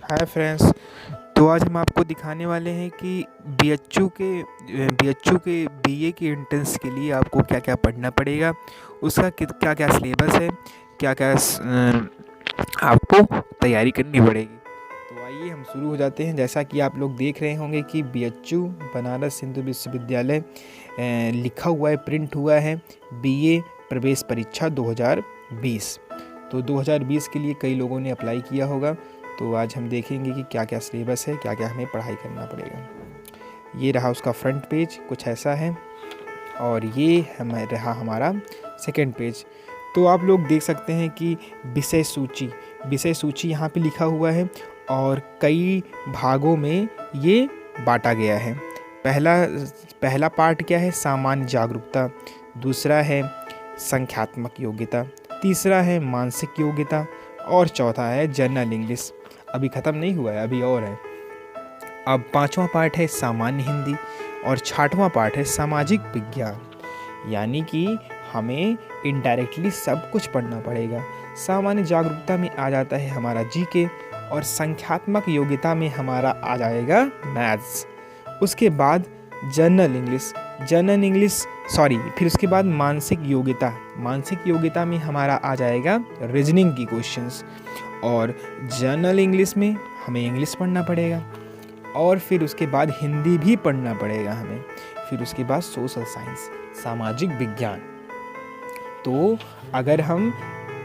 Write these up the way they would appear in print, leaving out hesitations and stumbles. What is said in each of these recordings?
Hi friends. तो आज हम आपको दिखाने वाले हैं कि बी एच यू के बीए के एंट्रेंस के लिए आपको क्या क्या पढ़ना पड़ेगा, उसका क्या क्या सिलेबस है, क्या क्या आपको तैयारी करनी पड़ेगी। तो आइए हम शुरू हो जाते हैं। जैसा कि आप लोग देख रहे होंगे कि BHU बनारस हिंदू विश्वविद्यालय लिखा हुआ है, प्रिंट हुआ है बीए प्रवेश परीक्षा 2020। तो 2020 के लिए कई लोगों ने अप्लाई किया होगा। तो आज हम देखेंगे कि क्या क्या सिलेबस है, क्या क्या हमें पढ़ाई करना पड़ेगा। ये रहा उसका फ्रंट पेज, कुछ ऐसा है, और ये रहा हमारा सेकंड पेज। तो आप लोग देख सकते हैं कि विषय सूची यहाँ पे लिखा हुआ है और कई भागों में ये बांटा गया है। पहला पार्ट क्या है? सामान्य जागरूकता। दूसरा है संख्यात्मक योग्यता। तीसरा है मानसिक योग्यता और चौथा है जनरल इंग्लिश। अभी ख़त्म नहीं हुआ है, अभी और है। अब पांचवा पार्ट है सामान्य हिंदी और छठवां पार्ट है सामाजिक विज्ञान। यानी कि हमें इनडायरेक्टली सब कुछ पढ़ना पड़ेगा। सामान्य जागरूकता में आ जाता है हमारा जीके और संख्यात्मक योग्यता में हमारा आ जाएगा मैथ्स। उसके बाद फिर उसके बाद मानसिक योग्यता में हमारा आ जाएगा रीजनिंग की क्वेश्चंस। और जनरल इंग्लिश में हमें इंग्लिश पढ़ना पड़ेगा और फिर उसके बाद हिंदी भी पढ़ना पड़ेगा हमें। फिर उसके बाद सोशल साइंस, सामाजिक विज्ञान। तो अगर हम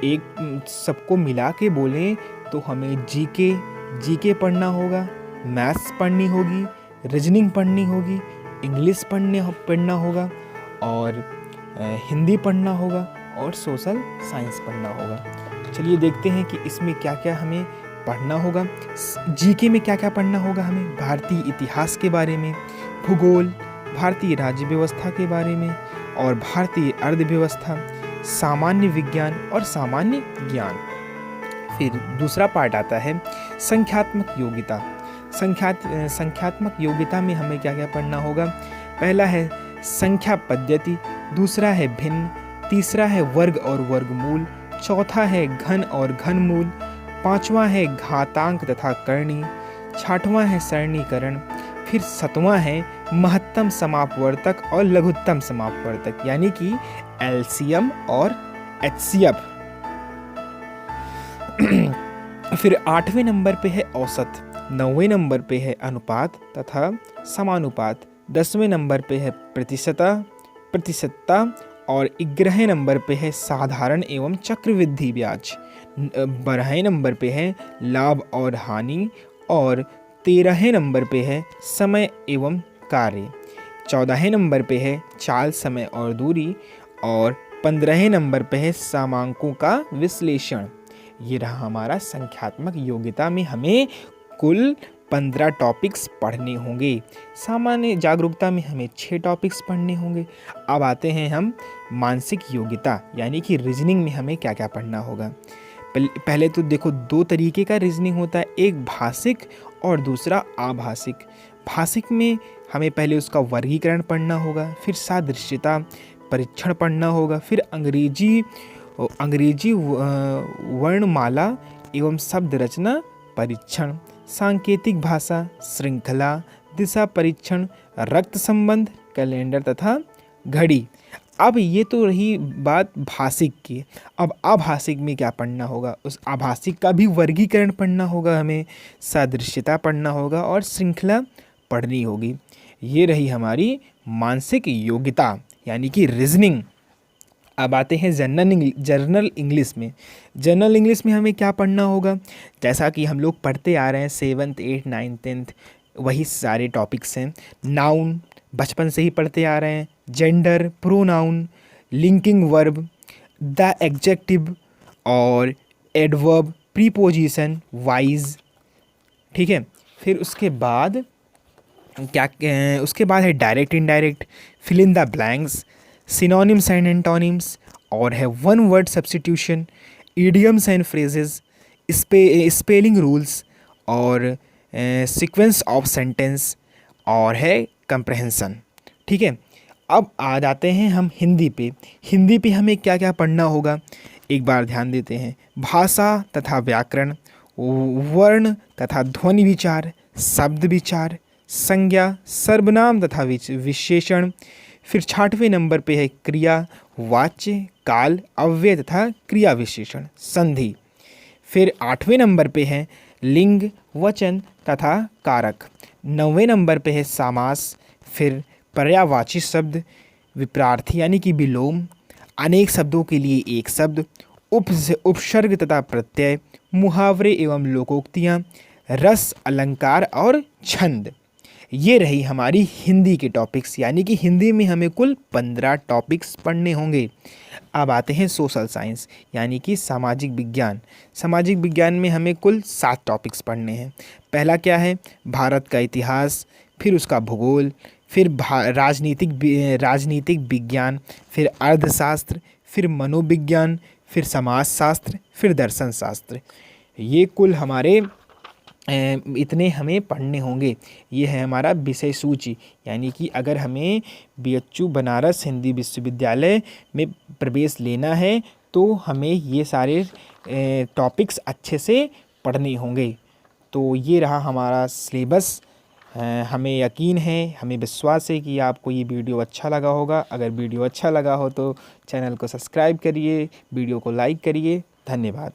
एक सबको मिला के बोलें तो हमें जीके पढ़ना होगा, मैथ्स पढ़नी होगी, रीजनिंग पढ़नी होगी, इंग्लिश पढ़ना होगा और हिंदी पढ़ना होगा और सोशल साइंस पढ़ना होगा। चलिए देखते हैं कि इसमें क्या क्या हमें पढ़ना होगा। जीके में क्या क्या पढ़ना होगा हमें? भारतीय इतिहास के बारे में, भूगोल, भारतीय राज्य व्यवस्था के बारे में और भारतीय अर्थव्यवस्था, सामान्य विज्ञान और सामान्य ज्ञान। फिर दूसरा पार्ट आता है संख्यात्मक योग्यता। संख्यात्मक योग्यता में हमें क्या क्या पढ़ना होगा? पहला है संख्या पद्धति, दूसरा है भिन्न, तीसरा है वर्ग और वर्गमूल, चौथा है घन और घनमूल, पांचवा है घातांक तथा करणी, छठवां है सरणीकरण, फिर सातवां है महत्तम समापवर्तक और लघुत्तम समापवर्तक यानी कि LCM और HCF। फिर 8वें नंबर पे है औसत, 9वें नंबर पे है अनुपात तथा समानुपात, 10वें नंबर पे है प्रतिशतता और 11वें नंबर पे है साधारण एवं चक्रवृद्धि ब्याज, 12वें नंबर पे है लाभ और हानि और 13वें नंबर पे है समय एवं कार्य, 14वें नंबर पे है चाल, समय और दूरी और 15वें नंबर पे है समांकों का विश्लेषण। ये रहा हमारा संख्यात्मक योग्यता में हमें कुल 15 टॉपिक्स पढ़ने होंगे। सामान्य जागरूकता में हमें 6 टॉपिक्स पढ़ने होंगे। अब आते हैं हम मानसिक योग्यता यानी कि रीजनिंग में हमें क्या क्या पढ़ना होगा। पहले तो देखो 2 तरीके का रीजनिंग होता है, एक भाषिक और दूसरा आभाषिक। भाषिक में हमें पहले उसका वर्गीकरण पढ़ना होगा, फिर सादृश्यता परीक्षण पढ़ना होगा, फिर अंग्रेजी वर्णमाला एवं शब्द रचना परीक्षण, सांकेतिक भाषा, श्रृंखला, दिशा परीक्षण, रक्त संबंध, कैलेंडर तथा घड़ी। अब ये तो रही बात भाषिक की। अब आभाषिक में क्या पढ़ना होगा? उस आभाषिक का भी वर्गीकरण पढ़ना होगा हमें, सादृश्यता पढ़ना होगा और श्रृंखला पढ़नी होगी। ये रही हमारी मानसिक योग्यता यानी कि रीजनिंग। अब आते हैं जनरल इंग्लिश में। जनरल इंग्लिश में हमें क्या पढ़ना होगा? जैसा कि हम लोग पढ़ते आ रहे हैं 7th 8th 9th 10th, वही सारे टॉपिक्स हैं। नाउन बचपन से ही पढ़ते आ रहे हैं, gender, pronoun, linking verb, the adjective और एडवर्ब, प्रीपोजिशन, वाइज। ठीक है। फिर उसके बाद है direct indirect, fill in the blanks, synonyms and antonyms और है one word substitution, idioms and phrases, spelling rules और सीक्वेंस ऑफ सेंटेंस और है कंप्रहेंशन। ठीक है। अब आ जाते हैं हम हिंदी पे। हिंदी पे हमें क्या क्या पढ़ना होगा एक बार ध्यान देते हैं। भाषा तथा व्याकरण, वर्ण तथा ध्वनि विचार, शब्द विचार, संज्ञा, सर्वनाम तथा विशेषण। फिर 6वें नंबर पे है क्रिया, वाच्य, काल, अव्यय तथा क्रिया विशेषण, संधि। फिर 8वें नंबर पे है लिंग, वचन तथा कारक। 9वें नंबर पे है समास। फिर पर्यायवाची शब्द, विपरार्थी यानी कि विलोम, अनेक शब्दों के लिए एक शब्द, उपसर्ग तथा प्रत्यय, मुहावरे एवं लोकोक्तियाँ, रस, अलंकार और छंद। ये रही हमारी हिंदी के टॉपिक्स, यानी कि हिंदी में हमें कुल 15 टॉपिक्स पढ़ने होंगे। अब आते हैं सोशल साइंस यानी कि सामाजिक विज्ञान। सामाजिक विज्ञान में हमें कुल 7 टॉपिक्स पढ़ने हैं। पहला क्या है? भारत का इतिहास, फिर उसका भूगोल, फिर राजनीतिक विज्ञान, फिर अर्थशास्त्र, फिर मनोविज्ञान, फिर समाजशास्त्र, फिर दर्शन शास्त्र। ये कुल हमारे इतने हमें पढ़ने होंगे। ये है हमारा विषय सूची, यानी कि अगर हमें BHU बनारस हिंदी विश्वविद्यालय में प्रवेश लेना है तो हमें ये सारे टॉपिक्स अच्छे से पढ़ने होंगे। तो ये रहा हमारा सिलेबस। हमें यकीन है, हमें विश्वास है कि आपको ये वीडियो अच्छा लगा होगा। अगर वीडियो अच्छा लगा हो तो चैनल को सब्सक्राइब करिए, वीडियो को लाइक करिए। धन्यवाद।